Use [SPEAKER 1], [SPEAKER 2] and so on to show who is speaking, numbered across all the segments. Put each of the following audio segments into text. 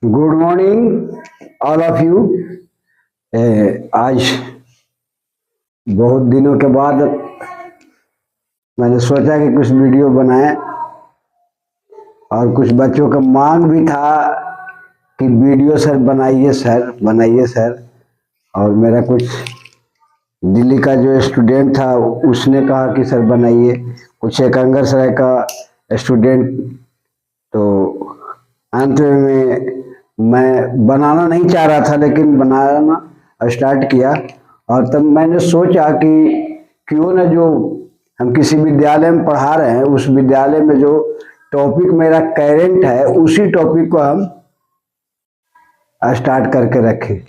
[SPEAKER 1] Good morning all of you. आज बहुत दिनों के बाद मैंने सोचा कि कुछ वीडियो बनाएं और कुछ बच्चों का मांग भी था कि वीडियो सर बनाइए सर। और मेरा कुछ दिल्ली का जो स्टूडेंट था उसने कहा कि सर बनाइए, कुछ एकंगर सराय का स्टूडेंट। तो अंत में मैं बनाना नहीं चाह रहा था लेकिन बनाना स्टार्ट किया। और तब मैंने सोचा कि क्यों न जो हम किसी विद्यालय में पढ़ा रहे हैं उस विद्यालय में जो टॉपिक मेरा करेंट है उसी टॉपिक को हम स्टार्ट करके रखें,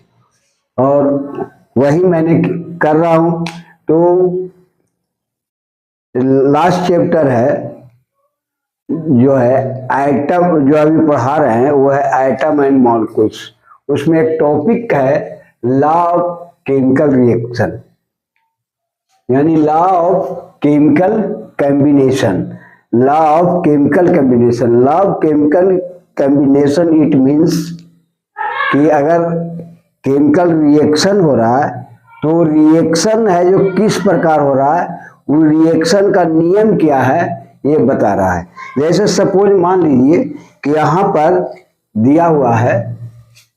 [SPEAKER 1] और वही मैंने कर रहा हूँ। तो लास्ट चैप्टर है जो है आइटम, जो अभी पढ़ा रहे हैं वो है आइटम एंड मॉलिक्यूल्स। उसमें एक टॉपिक है लॉ ऑफ केमिकल रिएक्शन, यानी law of chemical combination. Law of chemical combination, law of chemical combination it means कि अगर केमिकल रिएक्शन हो रहा है तो रिएक्शन है जो किस प्रकार हो रहा है, वो रिएक्शन का नियम क्या है ये बता रहा है। जैसे सपोज मान लीजिए कि यहाँ पर दिया हुआ है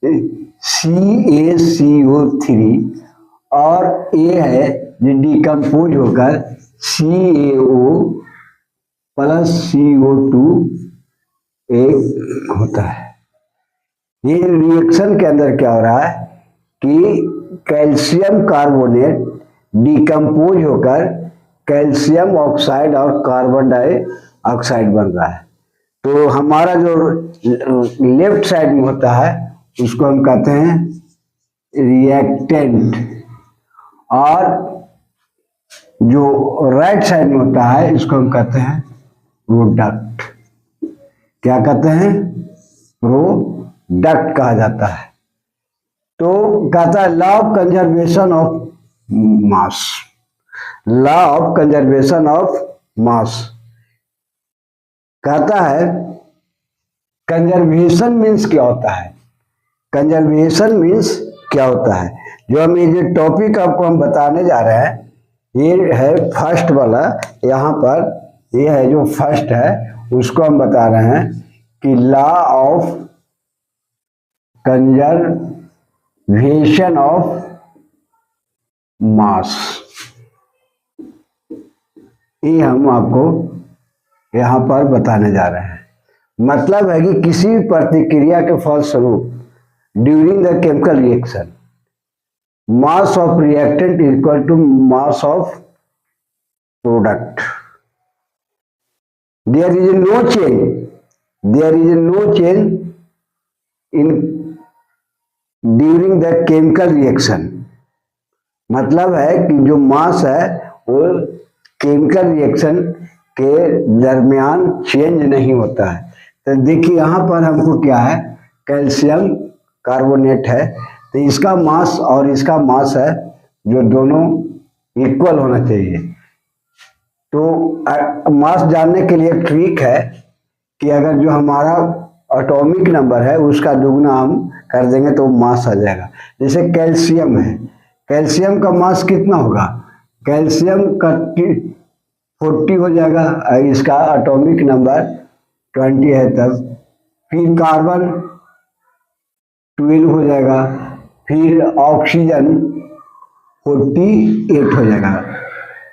[SPEAKER 1] CaCO3 और A है जो डिकम्पोज होकर CaO प्लस CO2 एक होता है। ये रिएक्शन के अंदर क्या हो रहा है कि कैल्शियम कार्बोनेट डिकम्पोज होकर कैल्शियम ऑक्साइड और कार्बन डाइऑक्साइड बन रहा है। तो हमारा जो लेफ्ट साइड में होता है उसको हम कहते हैं रिएक्टेंट, और जो राइट साइड में होता है इसको हम कहते हैं प्रोडक्ट। क्या कहते हैं? प्रोडक्ट कहा जाता है। तो कहता है law of conservation of mass. Law of conservation of मास कहता है कंजर्वेशन मीन्स क्या होता है। कंजर्वेशन मीन्स क्या होता है, जो हम ये टॉपिक आपको हम बताने जा रहे हैं ये है फर्स्ट वाला। यहाँ पर ये है जो फर्स्ट है उसको हम बता रहे हैं कि लॉ ऑफ कंजर्वेशन ऑफ मास। ये हम आपको यहाँ पर बताने जा रहे हैं। मतलब है कि किसी भी प्रतिक्रिया के फलस्वरूप during the chemical reaction mass of reactant equal to mass of product. There is no change in during the chemical reaction. मतलब है कि जो मास है वो केमिकल रिएक्शन के दरमियान चेंज नहीं होता है। तो देखिए यहाँ पर हमको क्या है, कैल्शियम कार्बोनेट है, तो इसका मास और इसका मास है जो दोनों इक्वल होना चाहिए। तो मास जानने के लिए एक ट्रिक है कि अगर जो हमारा एटॉमिक नंबर है उसका दुगना हम कर देंगे तो मास आ जाएगा। जैसे कैल्शियम है, कैल्शियम का मास कितना होगा, कैल्शियम का 40 हो जाएगा, इसका एटॉमिक नंबर 20 है तब। फिर कार्बन 12 हो जाएगा, फिर ऑक्सीजन 48 हो जाएगा।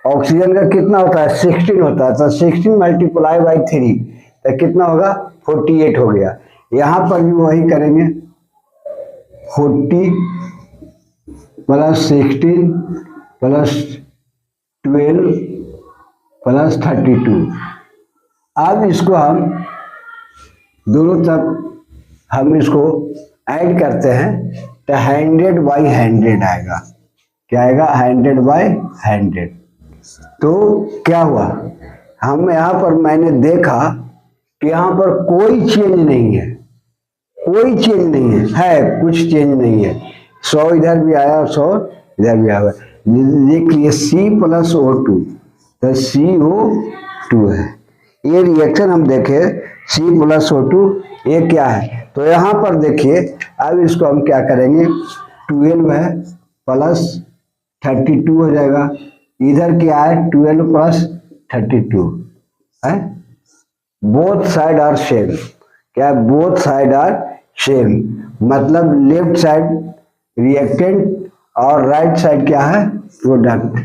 [SPEAKER 1] ऑक्सीजन का कितना होता है, 16 होता है, तो 16 मल्टीप्लाई बाई 3 तो कितना होगा, 48 हो गया। यहाँ पर भी वही करेंगे, 40 प्लस 16 प्लस 12 प्लस 32। अब इसको हम दोनों तरफ हम इसको ऐड करते हैं तो 100 बाई 100 आएगा। क्या आएगा, 100 बाई 100। तो क्या हुआ, हम यहाँ पर मैंने देखा कि यहाँ पर कोई चेंज नहीं है, कोई चेंज नहीं है, कुछ चेंज नहीं है। 100 इधर भी आया, 100 इधर भी आया। देख लिए C प्लस O2 तो CO2 है। ये रिएक्शन हम देखें C प्लस O2 ये क्या है, तो यहाँ पर देखिए अब इसको हम क्या करेंगे, 12 है प्लस 32 हो जाएगा, इधर क्या है 12 प्लस 32 है, बोथ साइड आर सेम, क्या बोथ साइड आर सेम, मतलब लेफ्ट साइड रिएक्टेंट और राइट साइड क्या है प्रोडक्ट।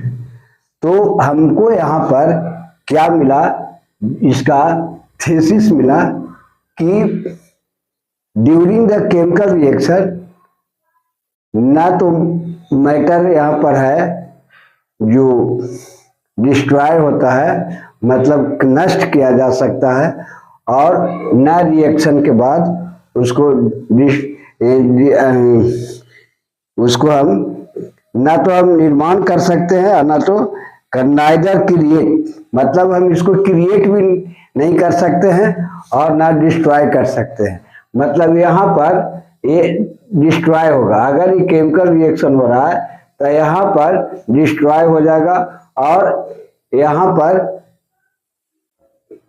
[SPEAKER 1] तो हमको यहाँ पर क्या मिला, इसका थीसिस मिला कि ड्यूरिंग द केमिकल रिएक्शन ना तो मैटर यहाँ पर है जो डिस्ट्रॉय होता है, मतलब नष्ट किया जा सकता है, और ना रिएक्शन के बाद उसको हम ना तो हम निर्माण कर सकते हैं और ना तो नाइदर क्रिएट, मतलब हम इसको क्रिएट भी नहीं कर सकते हैं और ना डिस्ट्रॉय कर सकते हैं। मतलब यहाँ पर ये डिस्ट्रॉय होगा, अगर ये केमिकल रिएक्शन हो रहा है तो यहाँ पर डिस्ट्रॉय हो जाएगा और यहाँ पर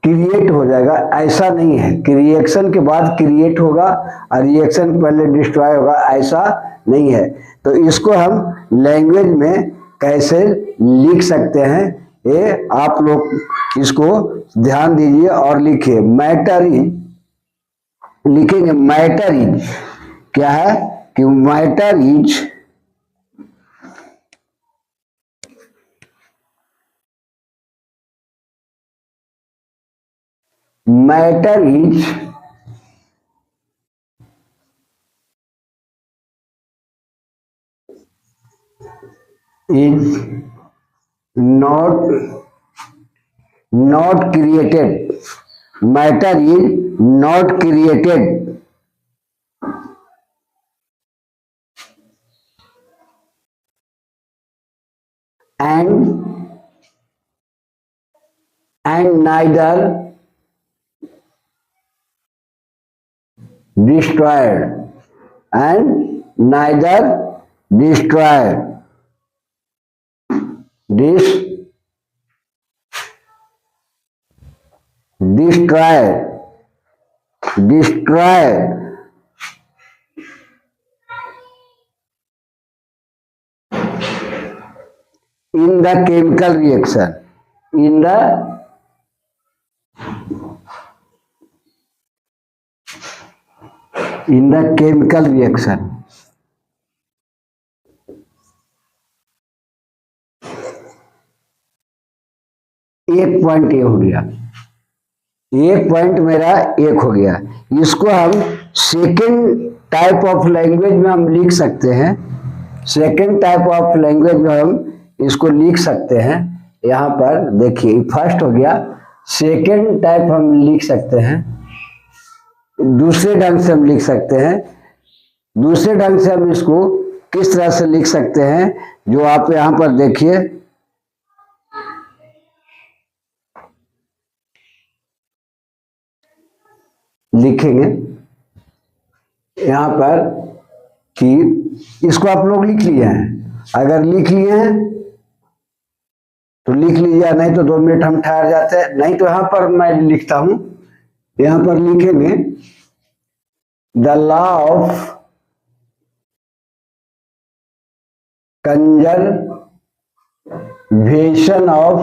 [SPEAKER 1] क्रिएट हो जाएगा। ऐसा नहीं है कि रिएक्शन के बाद क्रिएट होगा और रिएक्शन पहले डिस्ट्रॉय होगा, ऐसा नहीं है। तो इसको हम लैंग्वेज में कैसे लिख सकते हैं, ये आप लोग इसको ध्यान दीजिए और लिखिए। मैटर इज लिखेंगे, मैटर इज क्या है कि matter is matter is not created, matter is not created, and neither destroyed, and neither destroyed, destroyed in the chemical reaction, in the chemical reaction। एक पॉइंट ये हो गया, एक पॉइंट मेरा एक हो गया। इसको हम सेकेंड टाइप ऑफ लैंग्वेज में हम लिख सकते हैं, सेकेंड टाइप ऑफ लैंग्वेज में हम इसको लिख सकते हैं। यहाँ पर देखिए फर्स्ट हो गया, सेकेंड टाइप हम लिख सकते हैं, दूसरे ढंग से हम लिख सकते हैं। दूसरे ढंग से हम इसको किस तरह से लिख सकते हैं, जो आप यहाँ पर देखिए, लिखेंगे यहाँ पर कि इसको आप लोग लिख लिए हैं, अगर लिख लिए हैं तो लिख लीजिए, नहीं तो 2 मिनट हम ठहर जाते हैं, नहीं तो यहाँ पर मैं लिखता हूं, यहाँ पर लिखेंगे the law of conservation of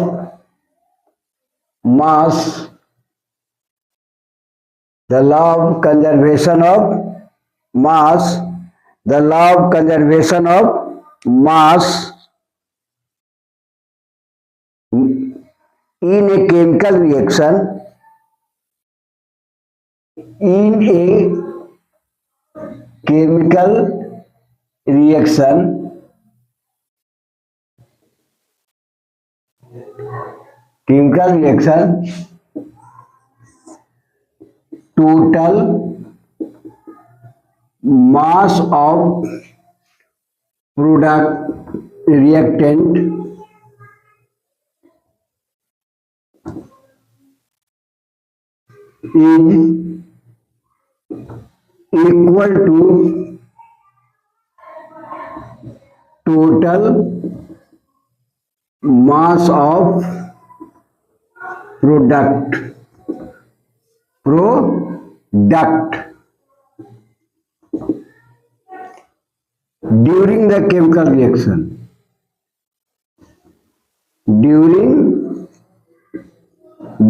[SPEAKER 1] mass, the law of conservation of mass, the law of conservation of mass in a chemical reaction, in a chemical reaction, total mass of product reactant is equal to total mass of product duct during the chemical reaction. During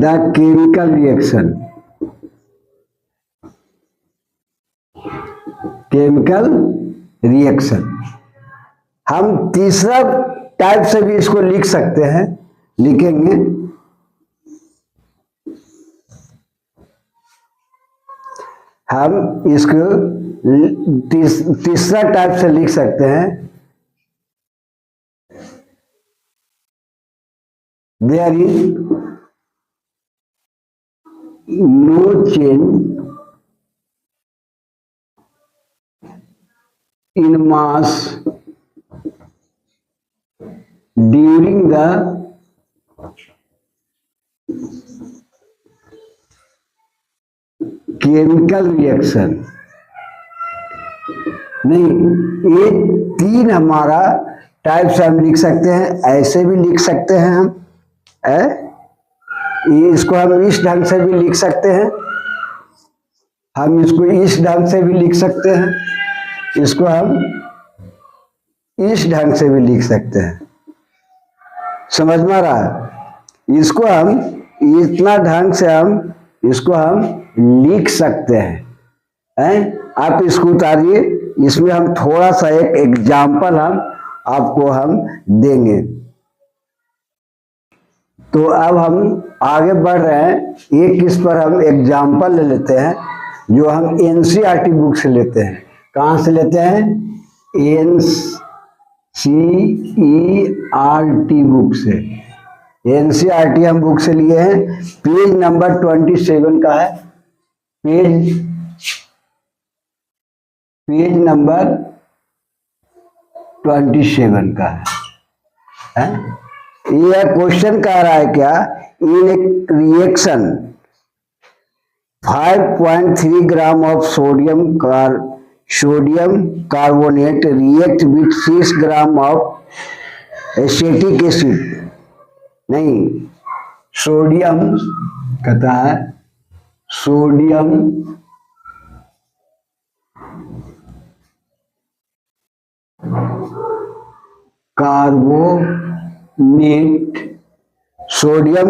[SPEAKER 1] the chemical reaction. Chemical reaction. हम तीसरा type से भी इसको लिख सकते हैं, लिखेंगे हम इसको तीसरा टाइप से लिख सकते हैं, there is no change in mass during the chemical reaction। नहीं, ये तीन हमारा टाइप से हम लिख सकते हैं, ऐसे भी लिख सकते हैं हम, ये इसको हम इस ढंग से भी लिख सकते हैं, हम इसको इस ढंग से भी लिख सकते हैं, इसको हम इस ढंग से भी लिख सकते हैं। समझ में आ रहा है? इसको हम इतना ढंग से हम इसको हम लिख सकते हैं, आप इसको उतारिए, इसमें हम थोड़ा सा एक एग्जाम्पल हम आपको हम देंगे। तो अब हम आगे बढ़ रहे हैं, एक इस पर हम एग्जाम्पल ले लेते हैं जो हम एनसीईआरटी बुक से लेते हैं। कहाँ से लेते हैं? एनसीईआरटी बुक से। एनसीईआरटी हम बुक से लिए हैं, पेज नंबर 27 का है, पेज नंबर 27 का है? ये क्वेश्चन कह रहा है क्या, इन एक reaction 5.3 gram of sodium carbonate react with 6 gram of acetic acid. नहीं, सोडियम कहता है, sodium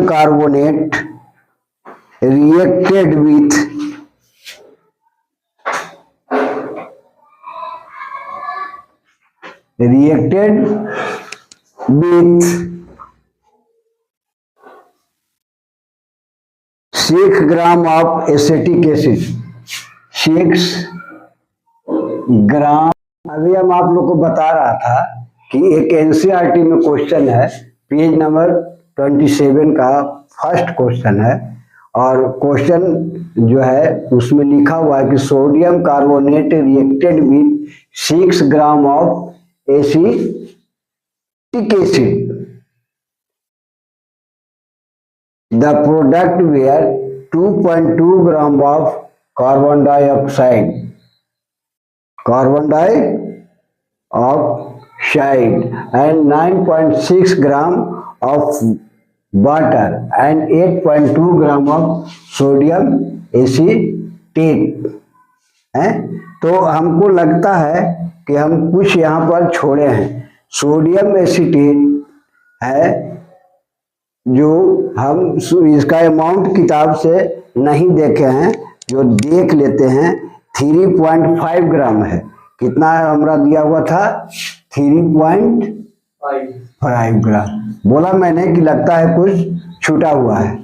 [SPEAKER 1] carbonate reacted with 6 gram of acetic acid. 6 ग्राम। अभी हम आप लोग को बता रहा था कि एक एनसीईआरटी में क्वेश्चन है, पेज नंबर 27 का फर्स्ट क्वेश्चन है, और क्वेश्चन जो है उसमें लिखा हुआ है कि sodium carbonate reacted with 6 gram of acetic acid, the product were 2.2 gram of carbon dioxide and 9.6 gram of water and 8.2 gram of sodium acetate है। तो हमको लगता है कि हम कुछ यहाँ पर छोड़े हैं। सोडियम एसीटेट है जो हम इसका अमाउंट किताब से नहीं देखे हैं, जो देख लेते हैं 3.5 ग्राम है। कितना है हमारा दिया हुआ था? 3.5 ग्राम। बोला मैंने कि लगता है कुछ छूटा हुआ है।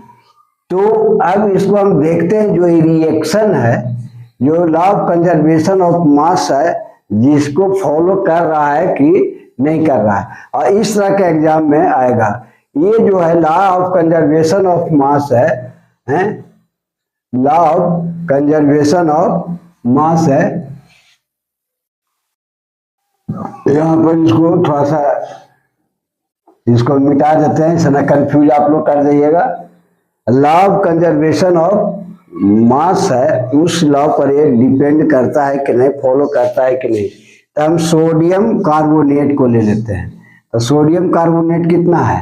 [SPEAKER 1] तो अब इसको हम देखते हैं, जो रिएक्शन है, जो law of conservation of mass है, जिसको फॉलो कर रहा है कि नहीं कर रहा है, और इस तरह के एग्जाम में आएगा। ये जो है law of conservation of mass है, law of conservation of mass है। यहाँ पर इसको थोड़ा सा इसको मिटा देते हैं, इससे ना कंफ्यूज आप लोग कर जाइएगा। Law of conservation of mass है, उस लॉ पर ये डिपेंड करता है कि नहीं, फॉलो करता है कि नहीं। तो हम सोडियम कार्बोनेट को ले लेते हैं। तो सोडियम कार्बोनेट कितना है?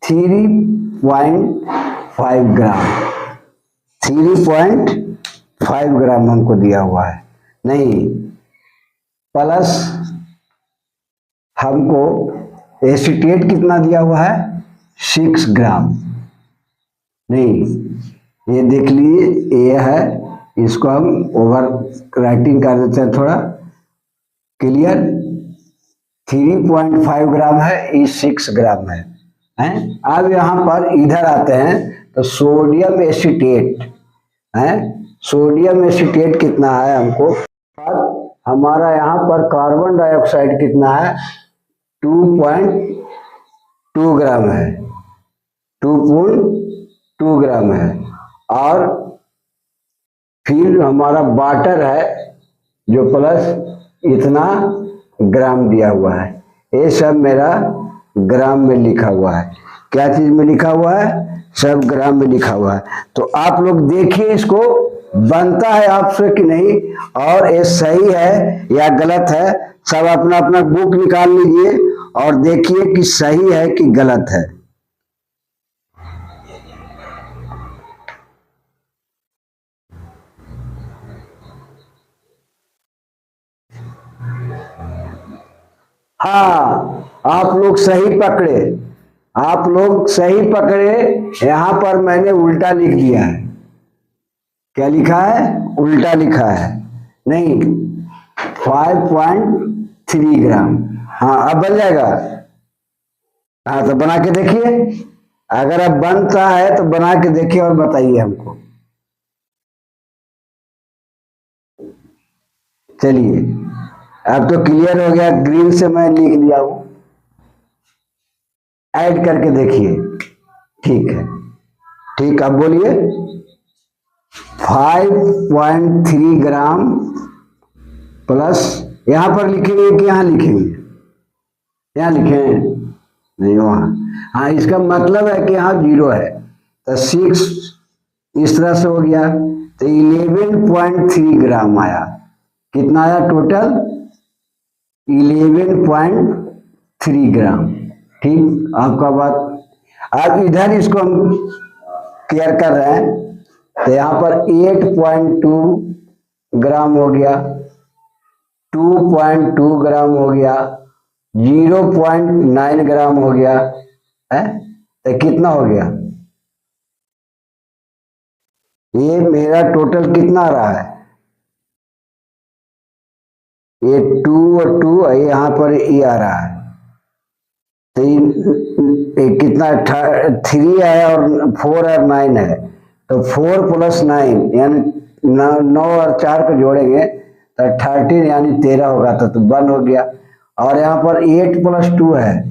[SPEAKER 1] 3.5 ग्राम। 5 ग्राम हमको दिया हुआ है, नहीं, प्लस हमको एसीटेट कितना दिया हुआ है, 6 ग्राम। नहीं, ये देख लीजिए, ये है, इसको हम ओवर राइटिंग कर देते हैं थोड़ा, क्लियर। 3.5 ग्राम है, ये 6 ग्राम है, हैं। अब यहाँ पर इधर आते हैं तो सोडियम एसीटेट है, सोडियम एसीटेट कितना है हमको, हमारा यहाँ पर कार्बन डाइऑक्साइड कितना है, 2.2 ग्राम है, 2.2 ग्राम है। और फिर हमारा वाटर है जो प्लस इतना ग्राम दिया हुआ है, ये सब मेरा ग्राम में लिखा हुआ है। क्या चीज में लिखा हुआ है, सब ग्राम में लिखा हुआ है। तो आप लोग देखिए इसको बनता है आपसे कि नहीं, और ये सही है या गलत है, सब अपना अपना बुक निकाल लीजिए और देखिए कि सही है कि गलत है। हाँ, आप लोग सही पकड़े, आप लोग सही पकड़े। यहां पर मैंने उल्टा लिख दिया है, क्या लिखा है, उल्टा लिखा है, नहीं, 5.3 ग्राम। हाँ, अब बन जाएगा। हाँ, तो बना के देखिए, अगर अब बनता है तो बना के देखिए और बताइए हमको। चलिए, अब तो क्लियर हो गया, ग्रीन से मैं लिख लिया हूं, ऐड करके देखिए, ठीक है, ठीक। अब बोलिए, 5.3 ग्राम प्लस, यहां पर लिखेंगे कि यहां लिखेंगे, यहां लिखें, नहीं वहां, हाँ, इसका मतलब है कि यहाँ 0 है, तो 6 इस तरह से हो गया, तो 11.3 ग्राम आया। कितना आया टोटल, 11.3 ग्राम। ठीक, आपका बात। अब इधर इसको हम क्लियर कर रहे हैं, तो यहाँ पर 8.2 ग्राम हो गया, 2.2 ग्राम हो गया, 0.9 ग्राम हो गया है, तो कितना हो गया, ये मेरा टोटल कितना आ रहा है, ये 2 और 2 यहाँ पर ये आ रहा है, तो ये कितना 3 है और 4 और 9 है, तो 4 + 9 यानी 9 और 4 को जोड़ेंगे तो 13 यानी 13 होगा, तो 1 हो गया। और यहाँ पर 8 + 2 है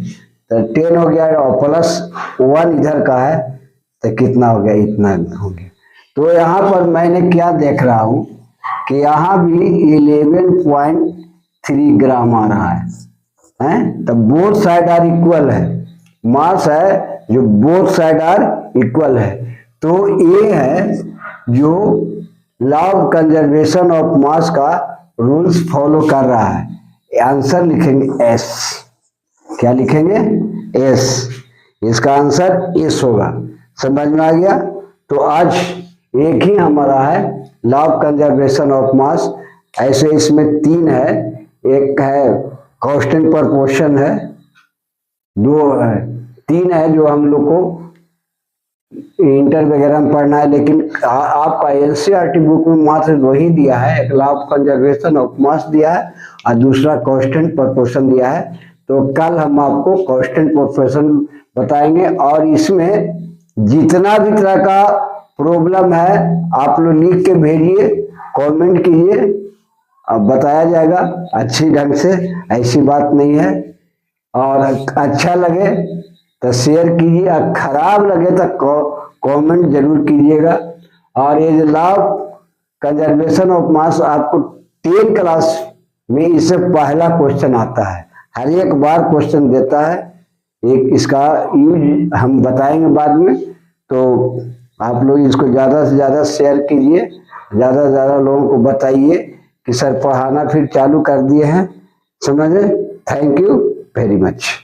[SPEAKER 1] तो 10 हो गया, और +1 इधर का है तो कितना हो गया, इतना हो गया। तो यहाँ पर मैंने क्या देख रहा हूँ कि यहाँ भी 11.3 ग्राम आ रहा है, तो बोथ साइड आर इक्वल है, मास है जो बोथ साइड आर इक्वल है। तो ये है जो लॉ ऑफ कंजर्वेशन ऑफ मास का रूल्स फॉलो कर रहा है। आंसर लिखेंगे एस, क्या लिखेंगे, एस, इसका आंसर एस होगा। समझ में आ गया। तो आज एक ही हमारा है लॉ ऑफ कंजर्वेशन ऑफ मास। ऐसे इसमें 3 है, एक है कांस्टेंट प्रोपोर्शन है, 2 है, 3 है जो हम लोग को इंटर वगैरह में पढ़ना है। लेकिन आपका एनसीईआरटी बुक में मात्र वही दिया है, एक लॉ ऑफ कंजर्वेशन ऑफ मास दिया है और दूसरा कांस्टेंट प्रोपोर्शन दिया है। तो कल हम आपको कांस्टेंट प्रोपोर्शन बताएंगे, और इसमें जितना भी तरह का प्रॉब्लम है आप लोग लिख के भेजिए, कमेंट कीजिए, अब बताया जाएगा अच्छी ढंग से, ऐसी बात नहीं है। और अच्छा लगे तो शेयर कीजिए, और खराब लगे तो कमेंट जरूर कीजिएगा। और ये जो लॉ ऑफ कंजर्वेशन ऑफ मास आपको 10 क्लास में इससे पहला क्वेश्चन आता है, हर एक बार क्वेश्चन देता है। एक इसका यूज हम बताएंगे बाद में, तो आप लोग इसको ज़्यादा से ज़्यादा शेयर कीजिए, ज़्यादा से ज़्यादा लोगों को बताइए कि सर पढ़ाना फिर चालू कर दिए हैं, समझे। Thank you very much.